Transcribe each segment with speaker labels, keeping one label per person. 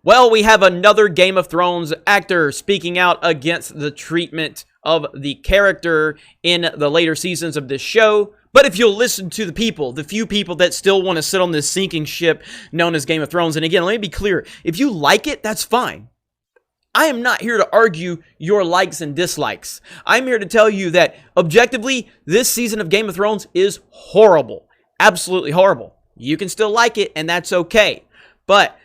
Speaker 1: Well, we have another Game of Thrones actor speaking out against the treatment of the character in the later seasons of this show. But if you'll listen to the people, the few people that still want to sit on this sinking ship known as Game of Thrones, and again, let me be clear, if you like it, that's fine. I am not here to argue your likes and dislikes. I'm here to tell you that, objectively, this season of Game of Thrones is horrible. Absolutely horrible. You can still like it, and that's okay. But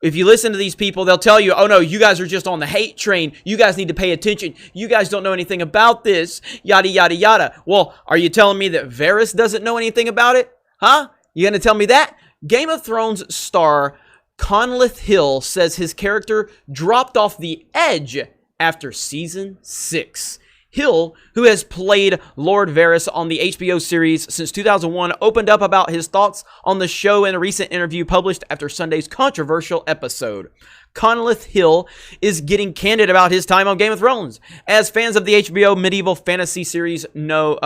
Speaker 1: if you listen to these people, they'll tell you, oh no, you guys are just on the hate train. You guys need to pay attention. You guys don't know anything about this. Yada, yada, yada. Well, are you telling me that Varys doesn't know anything about it? Huh? You gonna tell me that? Game of Thrones star Conleth Hill says his character dropped off the edge after season 6. Hill, who has played Lord Varys on the HBO series since 2001, opened up about his thoughts on the show in a recent interview published after Sunday's controversial episode. Conleth Hill is getting candid about his time on Game of Thrones. As fans of the HBO medieval fantasy series know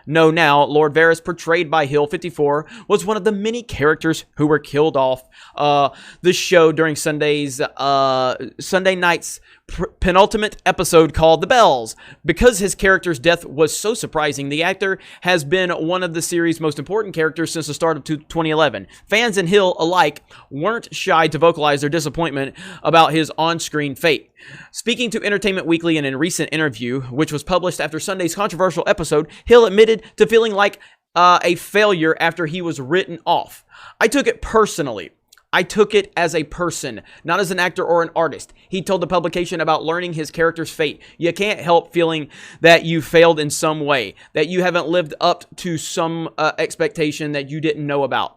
Speaker 1: now, Lord Varys, portrayed by Hill, 54, was one of the many characters who were killed off the show during Sunday night's penultimate episode called The Bells. Because his character's death was so surprising, the actor has been one of the series' most important characters since the start of 2011. Fans and Hill alike weren't shy to vocalize their disappointment about his on-screen fate. Speaking to Entertainment Weekly in a recent interview, which was published after Sunday's controversial episode, Hill admitted to feeling like a failure after he was written off. I took it personally. I took it as a person, not as an actor or an artist. He told the publication about learning his character's fate. You can't help feeling that you failed in some way, that you haven't lived up to some expectation that you didn't know about.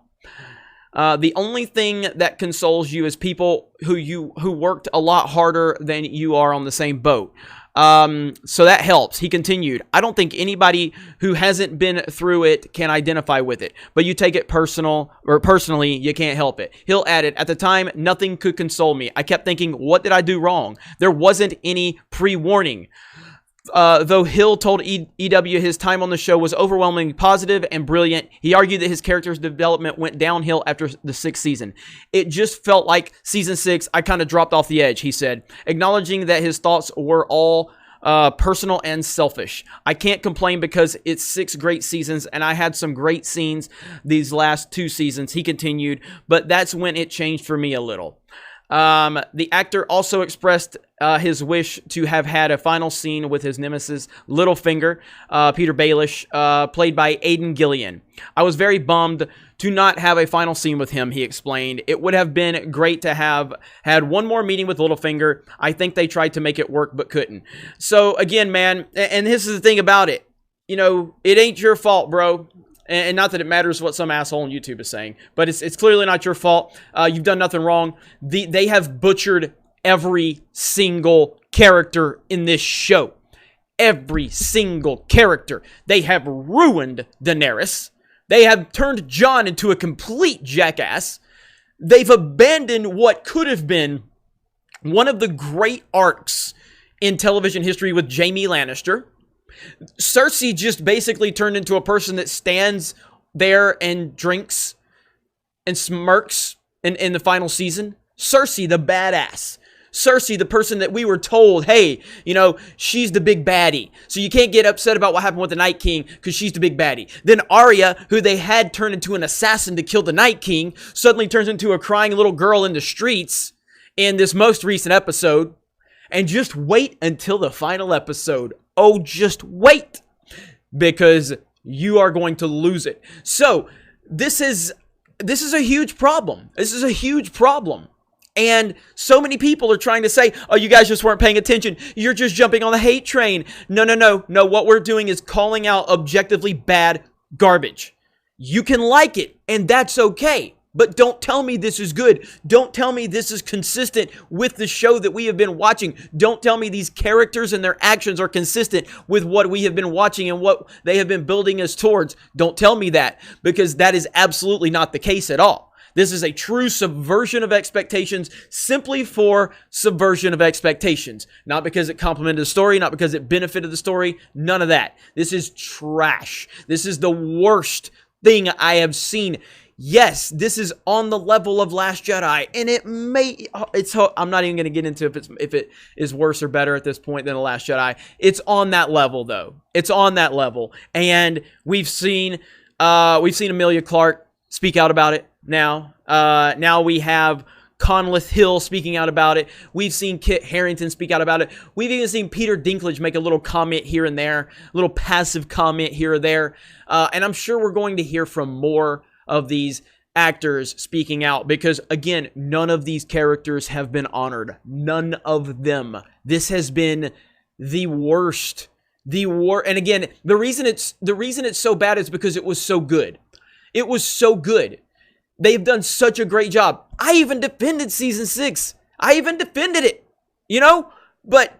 Speaker 1: The only thing that consoles you is people who worked a lot harder than you are on the same boat. So that helps. He continued, I don't think anybody who hasn't been through it can identify with it, but you take it personally, you can't help it. Hill added, at the time, nothing could console me. I kept thinking, what did I do wrong? There wasn't any pre-warning. Though Hill told EW his time on the show was overwhelmingly positive and brilliant, he argued that his character's development went downhill after the 6th season. It just felt like season 6, I kind of dropped off the edge, he said, acknowledging that his thoughts were all personal and selfish. I can't complain because it's 6 great seasons and I had some great scenes these last 2 seasons, he continued, but that's when it changed for me a little. The actor also expressed his wish to have had a final scene with his nemesis, Littlefinger, Peter Baelish, played by Aidan Gillian. I was very bummed to not have a final scene with him, he explained. It would have been great to have had one more meeting with Littlefinger. I think they tried to make it work but couldn't. So again, man, and this is the thing about it. You know, it ain't your fault, bro. And not that it matters what some asshole on YouTube is saying, but it's clearly not your fault. You've done nothing wrong. They have butchered every single character in this show. Every single character. They have ruined Daenerys. They have turned Jon into a complete jackass. They've abandoned what could have been one of the great arcs in television history with Jaime Lannister. Cersei just basically turned into a person that stands there and drinks and smirks in the final season. Cersei, the badass. Cersei, the person that we were told, hey, you know, she's the big baddie. So you can't get upset about what happened with the Night King because she's the big baddie. Then Arya, who they had turned into an assassin to kill the Night King, suddenly turns into a crying little girl in the streets in this most recent episode. And just wait until the final episode. Oh, just wait, because you are going to lose it. So this is a huge problem. This is a huge problem. And so many people are trying to say, oh, you guys just weren't paying attention. You're just jumping on the hate train. No. What we're doing is calling out objectively bad garbage. You can like it, and that's okay. But don't tell me this is good. Don't tell me this is consistent with the show that we have been watching. Don't tell me these characters and their actions are consistent with what we have been watching and what they have been building us towards. Don't tell me that, because that is absolutely not the case at all. This is a true subversion of expectations simply for subversion of expectations. Not because it complemented the story, not because it benefited the story, none of that. This is trash. This is the worst thing I have seen yes, this is on the level of Last Jedi, and I'm not even going to get into if it is worse or better at this point than The Last Jedi. It's on that level, though. It's on that level, and we've seen Emilia Clarke speak out about it now. Now we have Conleth Hill speaking out about it. We've seen Kit Harington speak out about it. We've even seen Peter Dinklage make a little comment here and there, a little passive comment here or there. And I'm sure we're going to hear from more of these actors speaking out because, again, none of these characters have been honored. None of them. This has been the worst. And again, the reason it's so bad is because it was so good. It was so good. They've done such a great job. I even defended season 6. I even defended it, but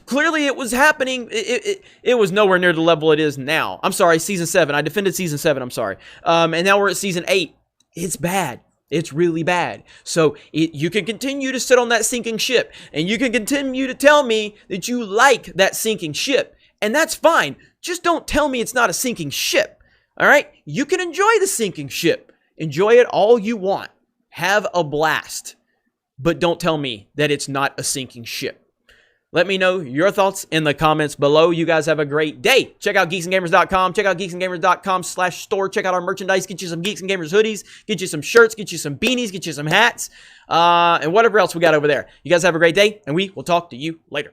Speaker 1: clearly it was happening. It was nowhere near the level it is now. I'm sorry, season 7. I defended season 7. I'm sorry. And now we're at season 8. It's bad. It's really bad. So you can continue to sit on that sinking ship, and you can continue to tell me that you like that sinking ship, and that's fine. Just don't tell me it's not a sinking ship. All right? You can enjoy the sinking ship. Enjoy it all you want. Have a blast. But don't tell me that it's not a sinking ship. Let me know your thoughts in the comments below. You guys have a great day. Check out geeksandgamers.com. Check out geeksandgamers.com/store. Check out our merchandise. Get you some Geeks and Gamers hoodies. Get you some shirts. Get you some beanies. Get you some hats. And whatever else we got over there. You guys have a great day, and we will talk to you later.